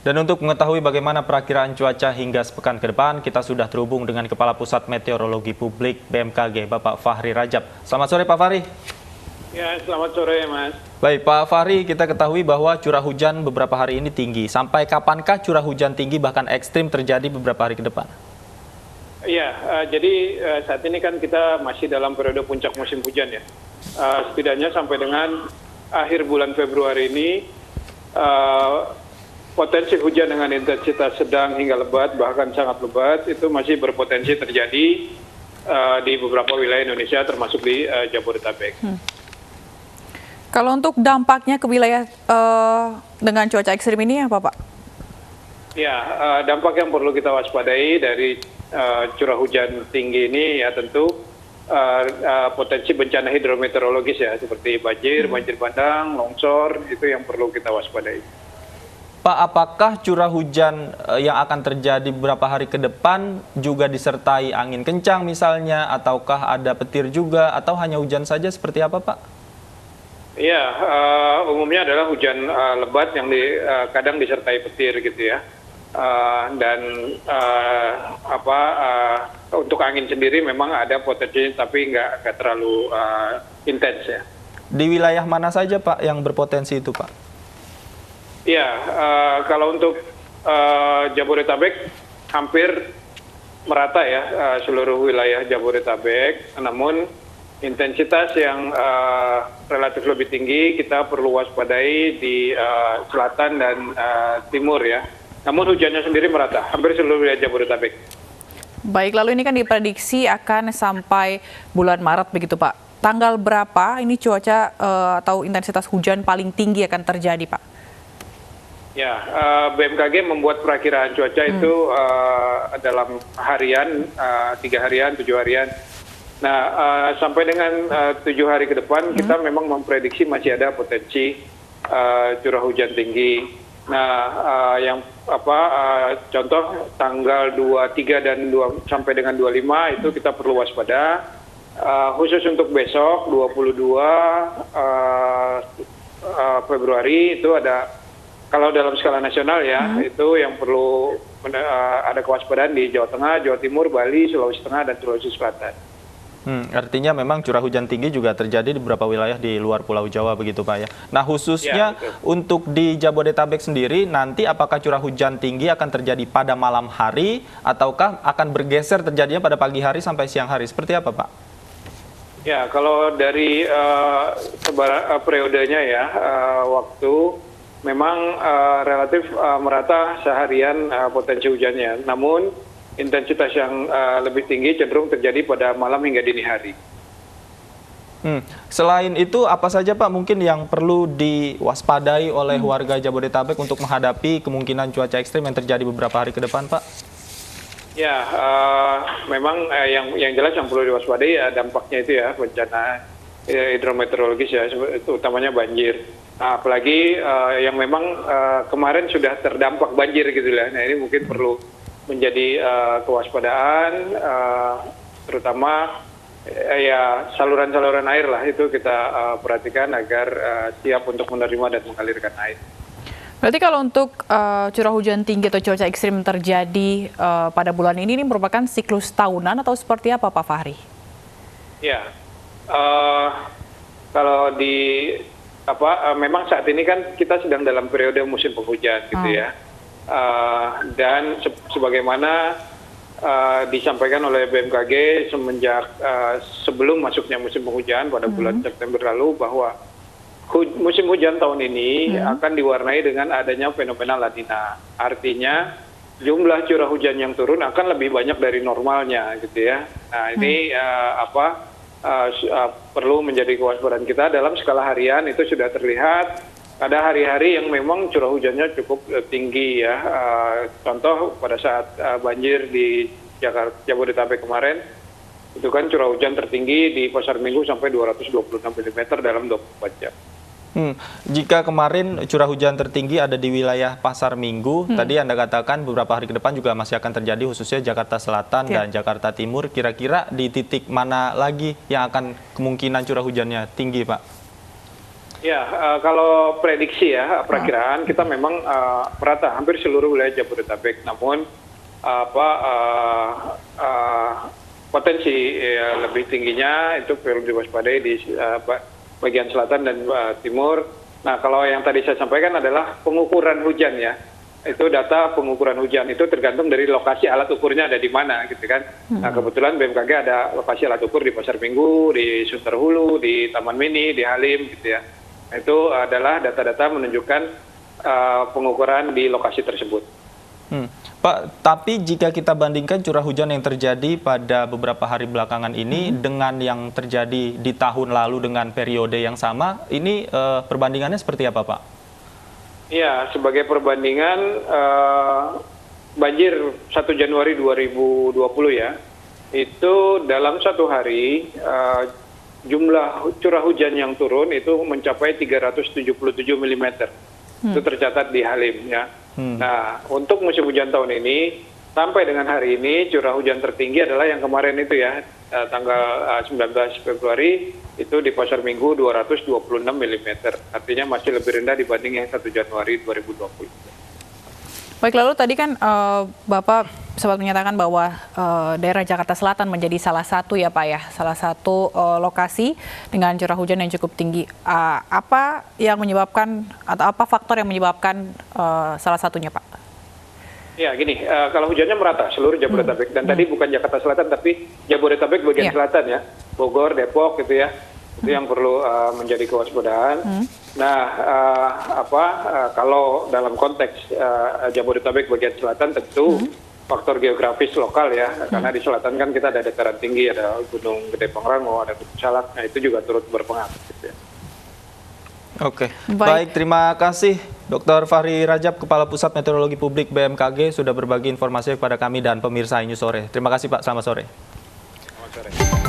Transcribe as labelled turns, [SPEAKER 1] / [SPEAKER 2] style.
[SPEAKER 1] Dan untuk mengetahui bagaimana perakiraan cuaca hingga sepekan ke depan, kita sudah terhubung dengan Kepala Pusat Meteorologi Publik BMKG, Bapak Fahri Rajab. Selamat sore Pak Fahri.
[SPEAKER 2] Ya, selamat sore Mas.
[SPEAKER 1] Baik Pak Fahri, kita ketahui bahwa curah hujan beberapa hari ini tinggi. Sampai kapankah curah hujan tinggi bahkan ekstrim terjadi beberapa hari ke depan?
[SPEAKER 2] Iya, jadi saat ini kan kita masih dalam periode puncak musim hujan ya. Setidaknya sampai dengan akhir bulan Februari ini, potensi hujan dengan intensitas sedang hingga lebat, bahkan sangat lebat, itu masih berpotensi terjadi di beberapa wilayah Indonesia, termasuk di Jabodetabek.
[SPEAKER 3] Kalau untuk dampaknya ke wilayah dengan cuaca ekstrim ini apa Pak?
[SPEAKER 2] Ya, dampak yang perlu kita waspadai dari curah hujan tinggi ini ya tentu potensi bencana hidrometeorologis ya, seperti banjir bandang, longsor, itu yang perlu kita waspadai.
[SPEAKER 1] Pak, apakah curah hujan yang akan terjadi beberapa hari ke depan juga disertai angin kencang misalnya, ataukah ada petir juga, atau hanya hujan saja, seperti apa Pak?
[SPEAKER 2] Ya, umumnya adalah hujan lebat yang kadang disertai petir gitu ya. Dan untuk angin sendiri memang ada potensi, tapi nggak terlalu intens ya.
[SPEAKER 1] Di wilayah mana saja Pak yang berpotensi itu Pak?
[SPEAKER 2] Ya, kalau untuk Jabodetabek hampir merata ya, seluruh wilayah Jabodetabek. Namun intensitas yang relatif lebih tinggi kita perlu waspadai di selatan dan timur ya. Namun hujannya sendiri merata, hampir seluruh wilayah Jabodetabek.
[SPEAKER 3] Baik, lalu ini kan diprediksi akan sampai bulan Maret begitu Pak. Tanggal berapa ini cuaca atau intensitas hujan paling tinggi akan terjadi Pak?
[SPEAKER 2] Ya, BMKG membuat perakiraan cuaca itu dalam harian, 3 harian, 7 harian. Nah, sampai dengan 7 hari ke depan kita memang memprediksi masih ada potensi curah hujan tinggi. Nah, contoh tanggal 23 dan sampai dengan 25 itu kita perlu waspada. Khusus untuk besok 22 Februari itu ada, kalau dalam skala nasional ya, itu yang perlu ada kewaspadaan di Jawa Tengah, Jawa Timur, Bali, Sulawesi Tengah, dan Sulawesi Selatan.
[SPEAKER 1] Artinya memang curah hujan tinggi juga terjadi di beberapa wilayah di luar Pulau Jawa begitu Pak ya. Nah khususnya
[SPEAKER 2] Ya,
[SPEAKER 1] untuk di Jabodetabek sendiri, nanti apakah curah hujan tinggi akan terjadi pada malam hari ataukah akan bergeser terjadinya pada pagi hari sampai siang hari? Seperti apa Pak?
[SPEAKER 2] Ya, kalau dari periodenya ya, waktu memang relatif merata seharian potensi hujannya. Namun intensitas yang lebih tinggi cenderung terjadi pada malam hingga dini hari.
[SPEAKER 1] Selain itu, apa saja Pak mungkin yang perlu diwaspadai oleh warga Jabodetabek untuk menghadapi kemungkinan cuaca ekstrim yang terjadi beberapa hari ke depan Pak?
[SPEAKER 2] Ya, memang yang jelas yang perlu diwaspadai ya dampaknya itu ya, bencana hidrometeorologis ya, utamanya banjir. Nah, apalagi yang memang kemarin sudah terdampak banjir gitu lah. Nah, ini mungkin perlu menjadi kewaspadaan, terutama ya saluran-saluran air lah, itu kita perhatikan agar siap untuk menerima dan mengalirkan air.
[SPEAKER 3] Berarti kalau untuk curah hujan tinggi atau cuaca ekstrim terjadi pada bulan ini merupakan siklus tahunan atau seperti apa Pak Fahri? Ya,
[SPEAKER 2] kalau memang saat ini kan kita sedang dalam periode musim penghujan gitu ya. Dan sebagaimana disampaikan oleh BMKG semenjak sebelum masuknya musim penghujan pada bulan September lalu, bahwa musim hujan tahun ini akan diwarnai dengan adanya fenomena La Nina. Artinya jumlah curah hujan yang turun akan lebih banyak dari normalnya gitu ya. Nah, ini perlu menjadi kewaspadaan kita. Dalam skala harian itu sudah terlihat ada hari-hari yang memang curah hujannya cukup tinggi ya. Contoh pada saat banjir di Jabodetabek kemarin, itu kan curah hujan tertinggi di Pasar Minggu sampai 226 mm dalam 24 jam.
[SPEAKER 1] Jika kemarin curah hujan tertinggi ada di wilayah Pasar Minggu, tadi Anda katakan beberapa hari ke depan juga masih akan terjadi, khususnya Jakarta Selatan dan Jakarta Timur. Kira-kira di titik mana lagi yang akan kemungkinan curah hujannya tinggi Pak?
[SPEAKER 2] Ya, kalau prediksi ya, perakiraan kita memang merata hampir seluruh wilayah Jabodetabek. Namun potensi lebih tingginya itu perlu diwaspadai di bagian selatan dan timur. Nah, kalau yang tadi saya sampaikan adalah pengukuran hujan ya. Itu data pengukuran hujan itu tergantung dari lokasi alat ukurnya ada di mana gitu kan. Nah, kebetulan BMKG ada lokasi alat ukur di Pasar Minggu, di Sunter Hulu, di Taman Mini, di Halim gitu ya. Itu adalah data-data menunjukkan pengukuran di lokasi tersebut.
[SPEAKER 1] Pak, tapi jika kita bandingkan curah hujan yang terjadi pada beberapa hari belakangan ini dengan yang terjadi di tahun lalu dengan periode yang sama, ini perbandingannya seperti apa, Pak?
[SPEAKER 2] Ya, sebagai perbandingan banjir 1 Januari 2020 ya, itu dalam satu hari jumlah curah hujan yang turun itu mencapai 377 mm. Itu tercatat di Halim ya. Nah, untuk musim hujan tahun ini sampai dengan hari ini curah hujan tertinggi adalah yang kemarin itu ya, tanggal 19 Februari itu di Pasar Minggu 226 mm. Artinya masih lebih rendah dibanding yang 1 Januari 2020.
[SPEAKER 3] Baik, lalu tadi kan Bapak sempat menyatakan bahwa daerah Jakarta Selatan menjadi salah satu ya Pak ya, salah satu lokasi dengan curah hujan yang cukup tinggi. Apa yang menyebabkan atau apa faktor yang menyebabkan salah satunya Pak?
[SPEAKER 2] Ya gini, kalau hujannya merata seluruh Jabodetabek dan tadi bukan Jakarta Selatan tapi Jabodetabek bagian selatan ya, Bogor, Depok gitu ya, itu yang perlu menjadi kewaspadaan. Nah, kalau dalam konteks Jabodetabek bagian selatan tentu faktor geografis lokal ya, karena di selatan kan kita ada dataran tinggi, ada Gunung Gede Pangrango, ada Gunung Salak, nah itu juga turut berpengaruh. Gitu ya.
[SPEAKER 1] Oke, baik, terima kasih Dr. Fahri Rajab, Kepala Pusat Meteorologi Publik BMKG sudah berbagi informasi kepada kami dan pemirsa News Sore. Terima kasih Pak, selamat sore.
[SPEAKER 2] Selamat sore.